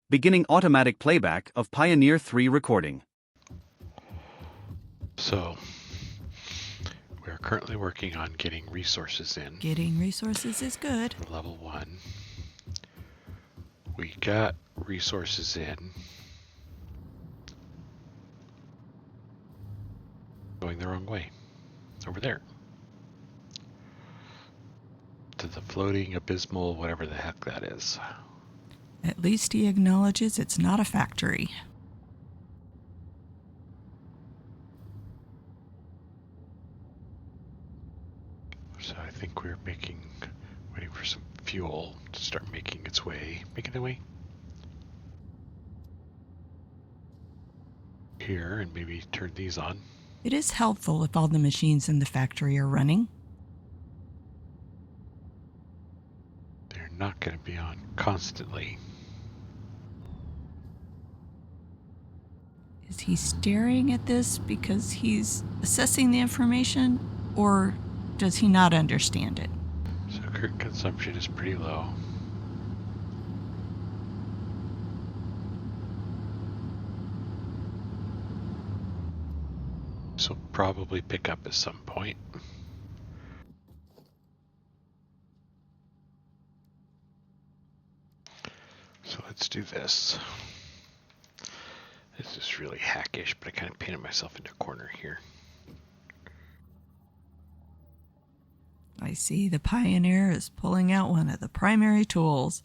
Beginning automatic playback of Pioneer 3 recording. So, we are currently working on getting resources in. Getting resources is good. For level 1. We got resources in. Going the wrong way. Over there. To the floating, abysmal, whatever the heck that is. At least he acknowledges it's not a factory. So I think we're waiting for some fuel to start making its way. Making the way here, and maybe turn these on. It is helpful if all the machines in the factory are running. They're not going to be on constantly. Is he staring at this because he's assessing the information, or does he not understand it? So current consumption is pretty low. This will probably pick up at some point. So let's do this. This is really hackish, but I kind of painted myself into a corner here. I see the Pioneer is pulling out one of the primary tools,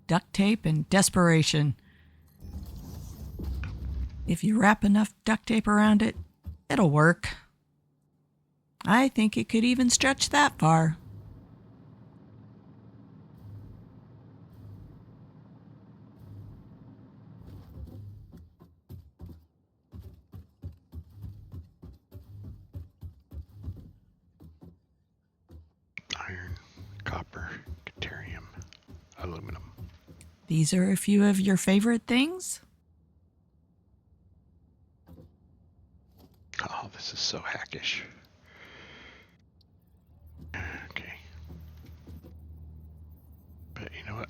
duct tape and desperation. If you wrap enough duct tape around it, it'll work. I think it could even stretch that far. Iron, copper, deuterium, aluminum. These are a few of your favorite things? Oh, this is so hackish. Okay. But you know what?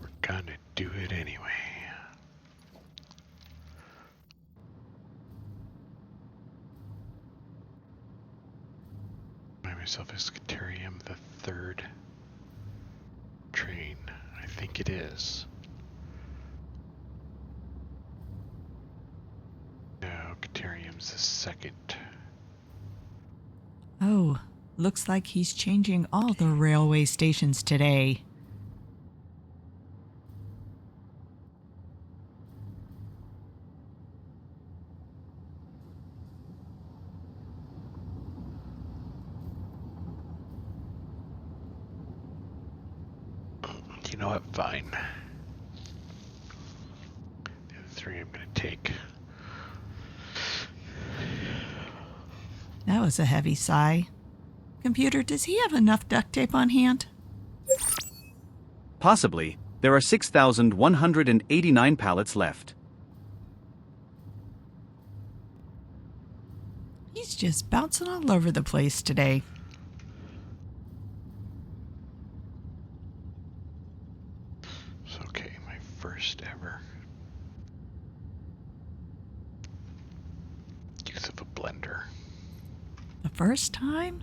We're gonna do it anyway. Myself is deuterium, the third train. I think it is. No, deuterium's the second. Oh, looks like he's changing all the railway stations today. You know what? Fine. The other three I'm going to take. That was a heavy sigh. Computer, does he have enough duct tape on hand? Possibly. There are 6,189 pallets left. He's just bouncing all over the place today. It's okay, my first ever use of a blender. The first time?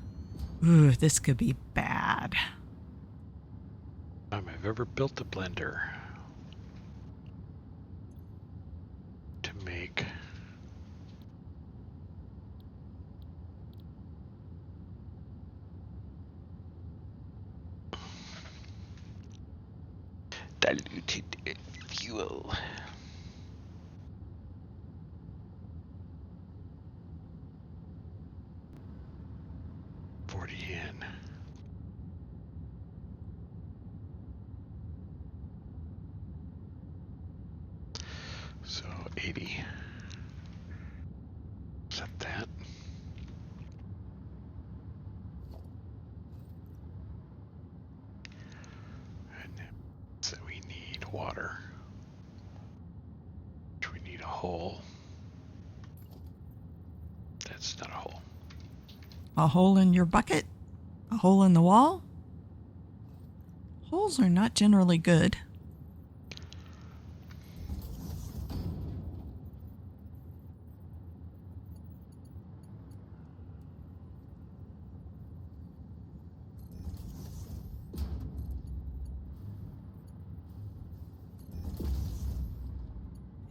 Ooh, this could be bad. Time I've ever built a blender to make diluted fuel. $40. So 80. Set that. And so we need water. Which we need a hole. That's not a hole. A hole in your bucket? A hole in the wall? Holes tools are not generally good.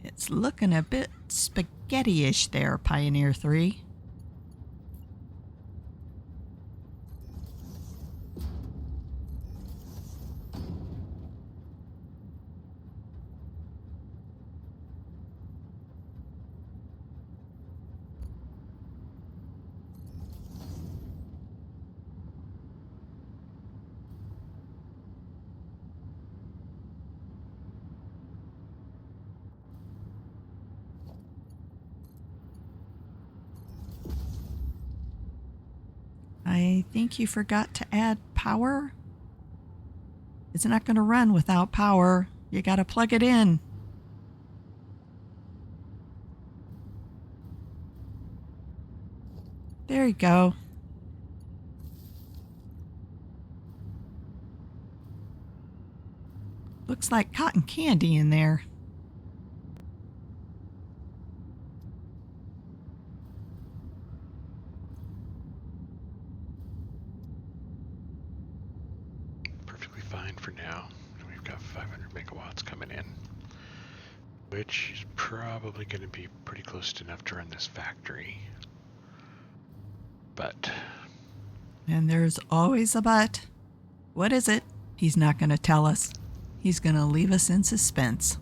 It's looking a bit spaghetti-ish there, Pioneer 3. I think you forgot to add power. It's not going to run without power. You got to plug it in. There you go. Looks like cotton candy in there. Perfectly fine for now. We've got 500 megawatts coming in, which is probably going to be pretty close to enough to run this factory. But... And there's always a but. What is it? He's not going to tell us. He's going to leave us in suspense.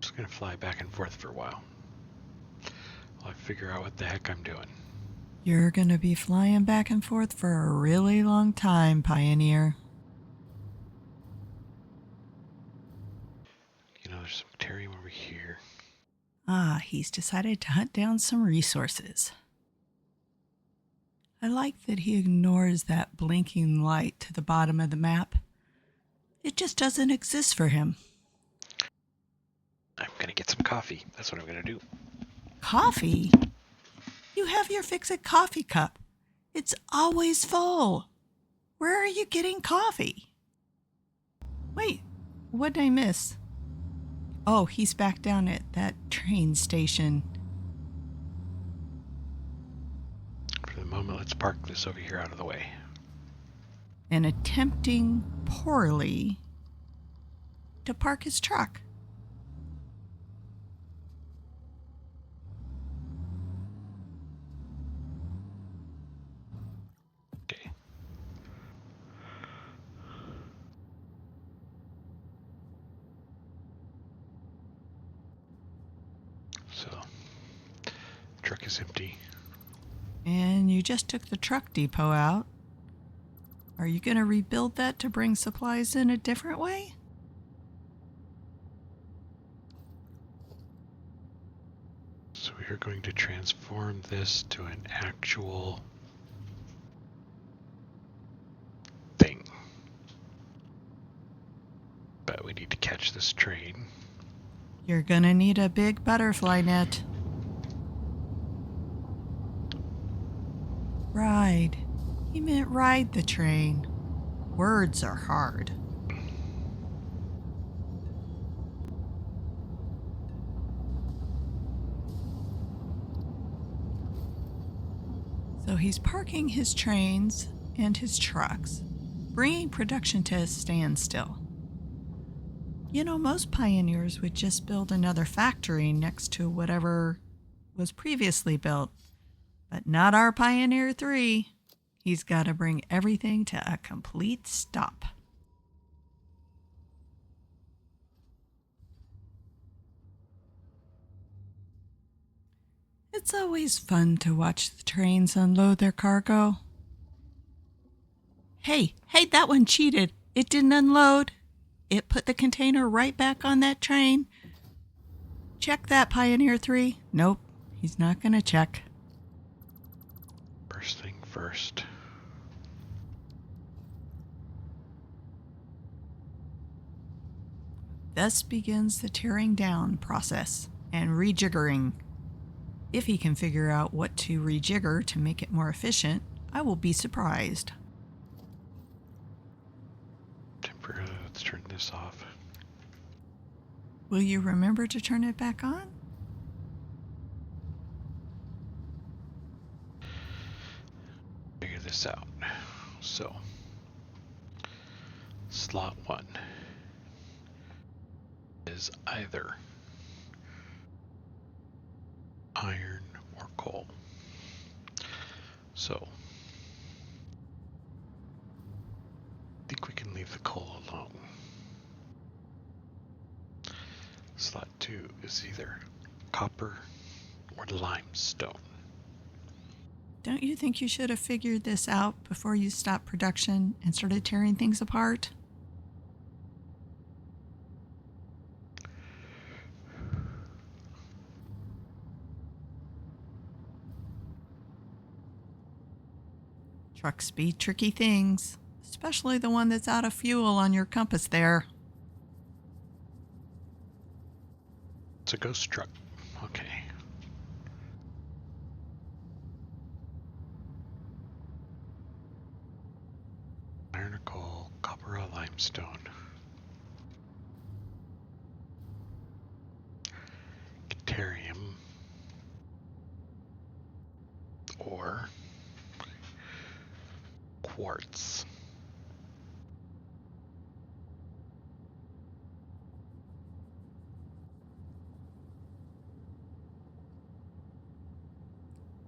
Just going to fly back and forth for a while while I figure out what the heck I'm doing. You're going to be flying back and forth for a really long time, Pioneer. You know, there's some terrarium over here. Ah, he's decided to hunt down some resources. I like that he ignores that blinking light to the bottom of the map. It just doesn't exist for him. I'm going to get some coffee. That's what I'm going to do. Coffee? You have your fix-it coffee cup. It's always full. Where are you getting coffee? Wait, what did I miss? Oh, he's back down at that train station. For the moment, let's park this over here out of the way. And attempting poorly to park his truck. Okay. So, truck is empty. And you just took the truck depot out. Are you going to rebuild that to bring supplies in a different way? So we are going to transform this to an actual thing. But we need to catch this train. You're going to need a big butterfly net. Ride. He meant ride the train. Words are hard. So he's parking his trains and his trucks, bringing production to a standstill. You know, most pioneers would just build another factory next to whatever was previously built, but not our Pioneer 3. He's got to bring everything to a complete stop. It's always fun to watch the trains unload their cargo. Hey, that one cheated. It didn't unload. It put the container right back on that train. Check that, Pioneer 3. Nope, he's not going to check. First thing first. Thus begins the tearing down process and rejiggering. If he can figure out what to rejigger to make it more efficient, I will be surprised. Temporarily, let's turn this off. Will you remember to turn it back on? Figure this out. So, slot 1 is either iron or coal. So, I think we can leave the coal alone. Slot 2 is either copper or limestone. Don't you think you should have figured this out before you stopped production and started tearing things apart? Trucks be tricky things, especially the one that's out of fuel on your compass there. It's a ghost truck. Okay. Iron or coal, copper or limestone. Deuterium or quartz.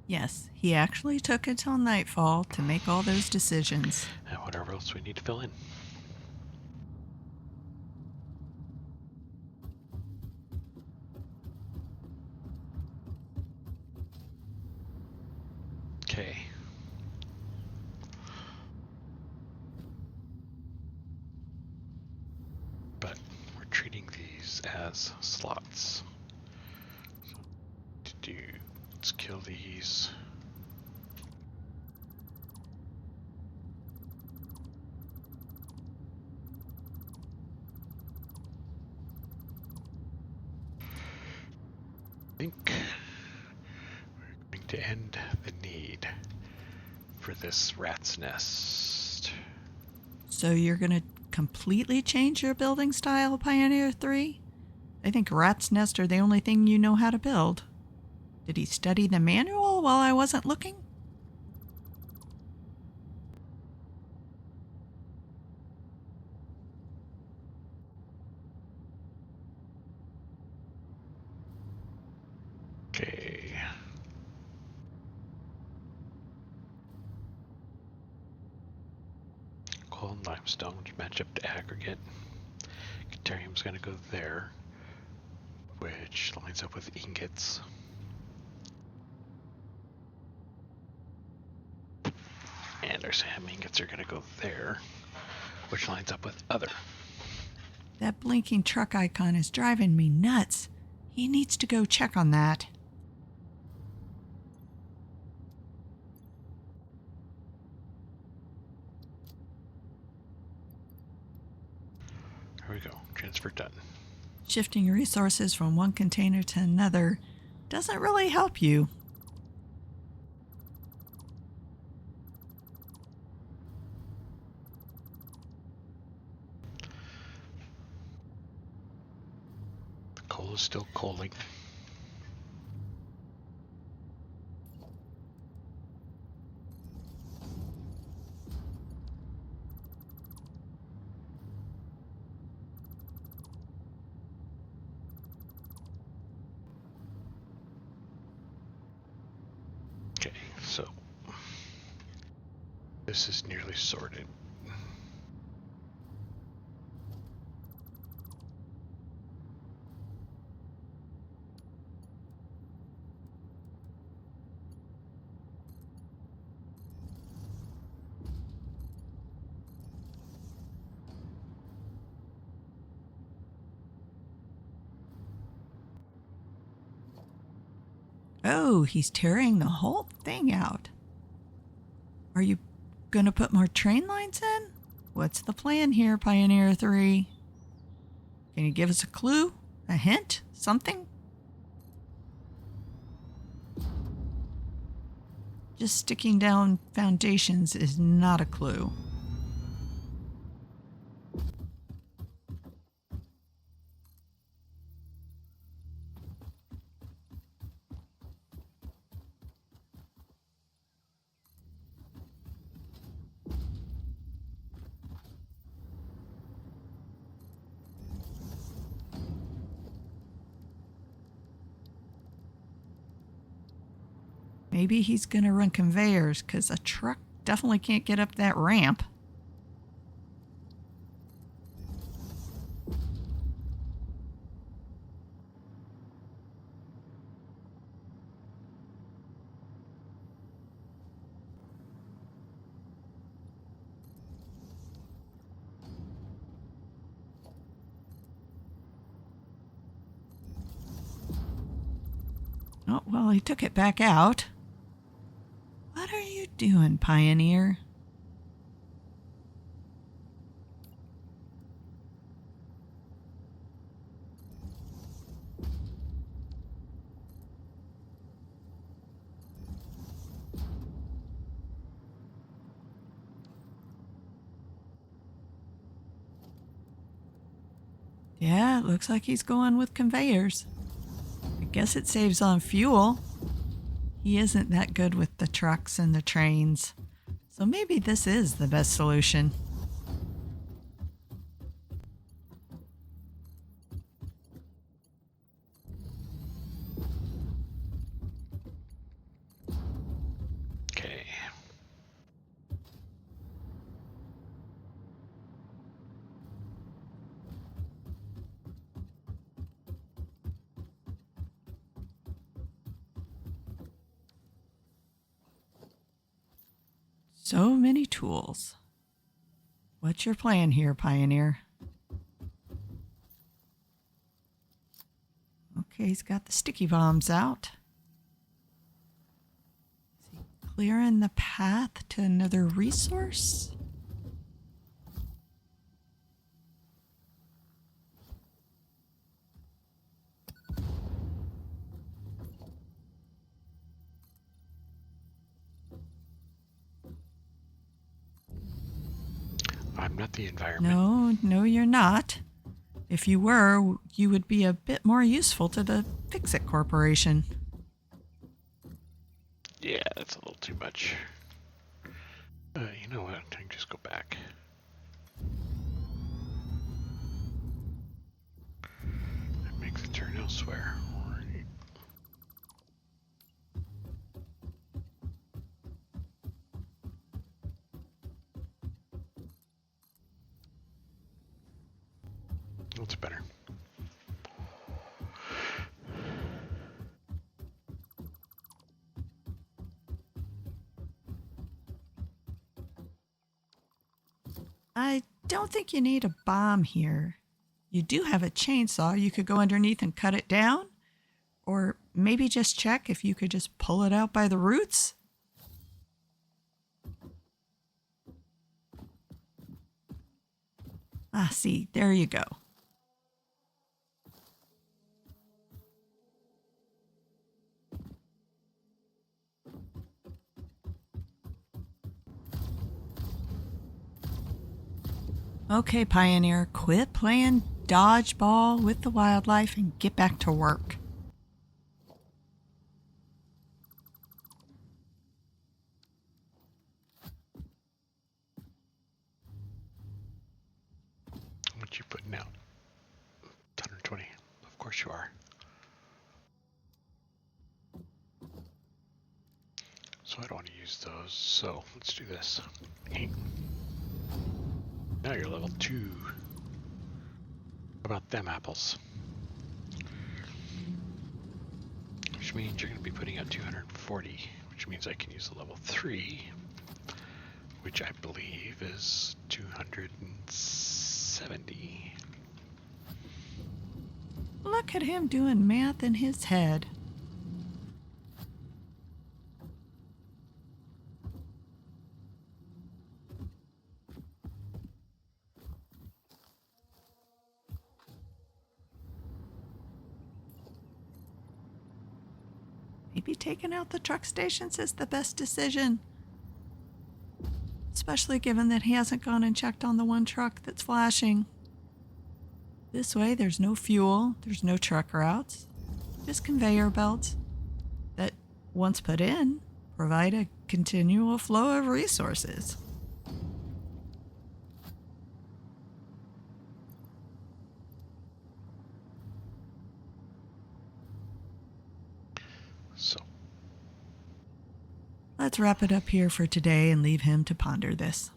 Yes, he actually took until nightfall to make all those decisions. And whatever else we need to fill in. Okay. But we're treating these as slots. So to do, let's kill these. I think we're going to end the need for this rat's nest. So you're going to completely change your building style, Pioneer 3? I think rat's nest are the only thing you know how to build. Did he study the manual while I wasn't looking? Okay. Coal and limestone, which match up to aggregate. Deuterium's going to go there, which lines up with ingots. And our SAM ingots are going to go there, which lines up with other. That blinking truck icon is driving me nuts. He needs to go check on that. Here we go. Transfer done. Shifting resources from one container to another doesn't really help you. The coal is still coaling. Okay, so this is nearly sorted. Oh, he's tearing the whole thing out. Are you going to put more train lines in? What's the plan here, Pioneer 3? Can you give us a clue? A hint? Something? Just sticking down foundations is not a clue. Maybe he's going to run conveyors because a truck definitely can't get up that ramp. Oh, well, he took it back out. What are you doing, Pioneer? Yeah, it looks like he's going with conveyors. I guess it saves on fuel. He isn't that good with the trucks and the trains. So maybe this is the best solution. Okay. So many tools. What's your plan here, Pioneer? Okay, he's got the sticky bombs out. Is he clearing the path to another resource? I'm not the environment. No, you're not. If you were, you would be a bit more useful to the Fix-It Corporation. Yeah, that's a little too much. You know what? I can just go back. And make the turn elsewhere. That's better. I don't think you need a bomb here. You do have a chainsaw. You could go underneath and cut it down. Or maybe just check if you could just pull it out by the roots. Ah, see, there you go. Okay, Pioneer, quit playing dodgeball with the wildlife and get back to work. What you putting out? 120. Of course you are. So I don't want to use those. So let's do this. Now you're level 2. How about them apples? Which means you're going to be putting out 240, which means I can use a level 3, which I believe is 270. Look at him doing math in his head. maybe taking out the truck stations is the best decision. Especially given that he hasn't gone and checked on the one truck that's flashing. This way, there's no fuel, there's no truck routes, just conveyor belts that, once put in, provide a continual flow of resources. So, Let's wrap it up here for today and leave him to ponder this.